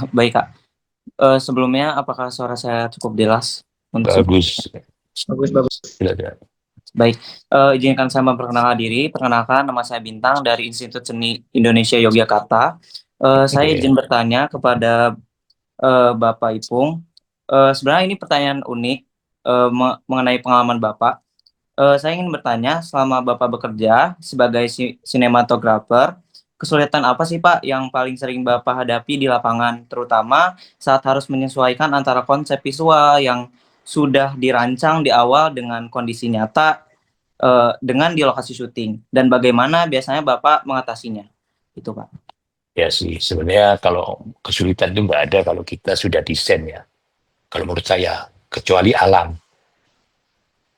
Baik, Kak. Sebelumnya apakah suara saya cukup jelas untuk Bagus. bagus bagus. Silakan. Baik, izinkan saya memperkenalkan diri. Perkenalkan, nama saya Bintang dari Institut Seni Indonesia Yogyakarta. Saya Oke. izin bertanya kepada, Bapak Ipung. Sebenarnya ini pertanyaan unik, mengenai pengalaman Bapak. Saya ingin bertanya, selama Bapak bekerja sebagai sinematografer, kesulitan apa sih, Pak, yang paling sering Bapak hadapi di lapangan, terutama saat harus menyesuaikan antara konsep visual yang sudah dirancang di awal dengan kondisi nyata, dengan di lokasi syuting, dan bagaimana biasanya Bapak mengatasinya? Itu, Pak. Ya sih, sebenarnya kalau kesulitan itu nggak ada kalau kita sudah desain ya. Kalau menurut saya, kecuali alam.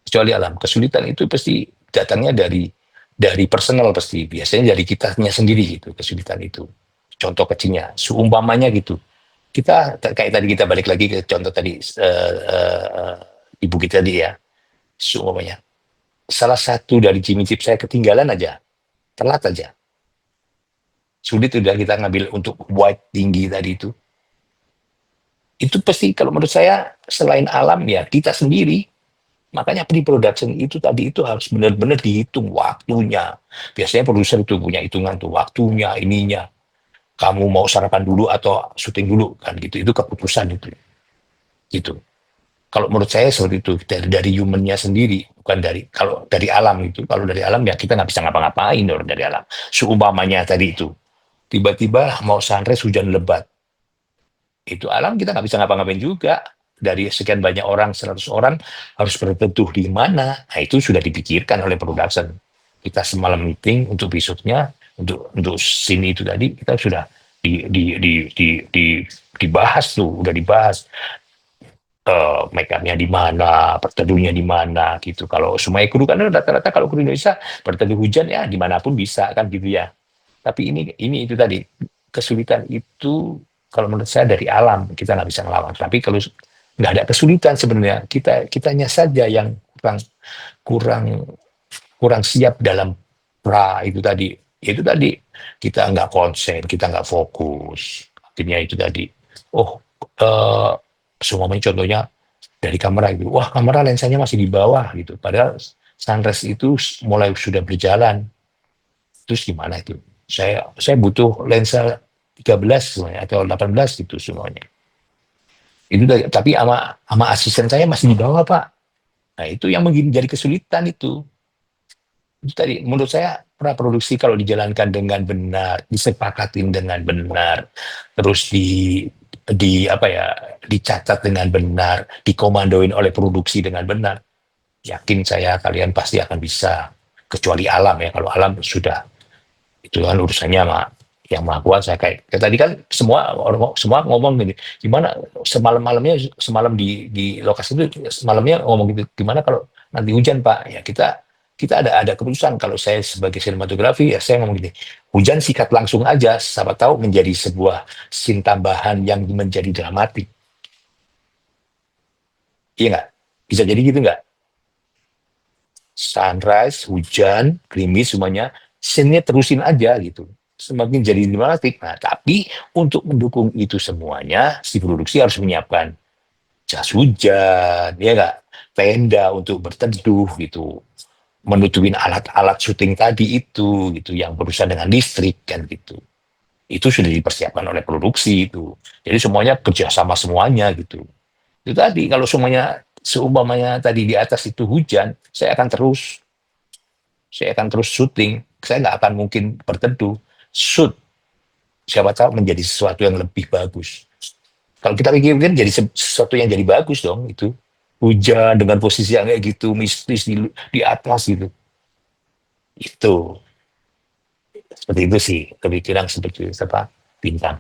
Kecuali alam. Kesulitan itu pasti datangnya dari personal pasti. Biasanya dari kitanya sendiri gitu, kesulitan itu. Contoh kecilnya, seumpamanya gitu. Kita, kayak tadi kita balik lagi ke contoh tadi, ibu kita tadi ya. Seumpamanya, salah satu dari cimicip saya ketinggalan aja, telat aja. Sulit udah kita ngambil untuk white tinggi tadi itu pasti kalau menurut saya selain alam ya kita sendiri. Makanya pre-production itu tadi itu harus benar-benar dihitung waktunya. Biasanya produser itu punya hitungan tuh waktunya, ininya. Kamu mau sarapan dulu atau syuting dulu kan gitu. Itu keputusan itu. Gitu. Kalau menurut saya seperti itu dari humannya sendiri, bukan dari kalau dari alam itu. Kalau dari alam ya kita nggak bisa ngapa-ngapain dari alam. Seumpamanya tadi itu tiba-tiba mau sunrise hujan lebat. Itu alam kita nggak bisa ngapa-ngapain juga. Dari sekian banyak orang, 100 orang harus berteduh di mana. Nah, itu sudah dipikirkan oleh production. Kita semalam meeting untuk besoknya, untuk sini itu tadi, kita sudah dibahas tuh, udah dibahas make upnya di mana, berteduhnya di mana gitu. Kalau semua kru kan rata-rata kalau kru Indonesia berteduh hujan ya dimanapun bisa kan gitu ya. Tapi ini itu tadi kesulitan itu kalau menurut saya dari alam kita nggak bisa ngelawan. Tapi kalau nggak ada kesulitan sebenarnya kitanya saja yang kurang kurang kurang siap dalam itu tadi. Itu tadi kita nggak konsen, kita nggak fokus. Akhirnya itu tadi. Oh, eh, semuanya contohnya dari kamera itu. Wah, kamera lensanya masih di bawah gitu. Padahal sunrise itu mulai sudah berjalan. Terus gimana itu? Saya butuh lensa 13 semuanya atau 18 gitu semuanya. Itu tapi sama asisten saya masih di bawah, Pak. Nah, itu yang menjadi kesulitan itu. Itu tadi menurut saya praproduksi kalau dijalankan dengan benar, disepakatin dengan benar, terus di apa ya, dicatat dengan benar, dikomandoin oleh produksi dengan benar. Yakin saya kalian pasti akan bisa. Kecuali alam ya, kalau alam sudah itu kan urusannya sama yang maha kuasa kayak tadi kan semua orang semua ngomong gini gimana semalam di lokasi itu semalamnya ngomong gitu gimana kalau nanti hujan pak ya kita ada keputusan kalau saya sebagai sinematografi ya saya ngomong gini hujan sikat langsung aja siapa tahu menjadi sebuah scene tambahan yang menjadi dramatik iya nggak bisa jadi gitu nggak sunrise, hujan, gerimis semuanya, scene-nya terusin aja gitu. Semakin jadi dramatik. Nah, tapi untuk mendukung itu semuanya, si produksi harus menyiapkan jas hujan, ya nggak? Tenda untuk berteduh gitu. Menutupin alat-alat syuting tadi itu gitu yang berusaha dengan listrik kan gitu. Itu sudah dipersiapkan oleh produksi itu. Jadi semuanya kerjasama semuanya gitu. Itu tadi kalau semuanya seumpamanya tadi di atas itu hujan, saya akan terus syuting. Saya nggak akan mungkin berteduh. Shoot, siapa tahu menjadi sesuatu yang lebih bagus. Kalau kita pikir-pikir jadi sesuatu yang jadi bagus dong itu. Hujan dengan posisi yang kayak gitu, mistis di atas gitu. Itu. Seperti itu sih, kepikiran seperti itu, apa, bintang.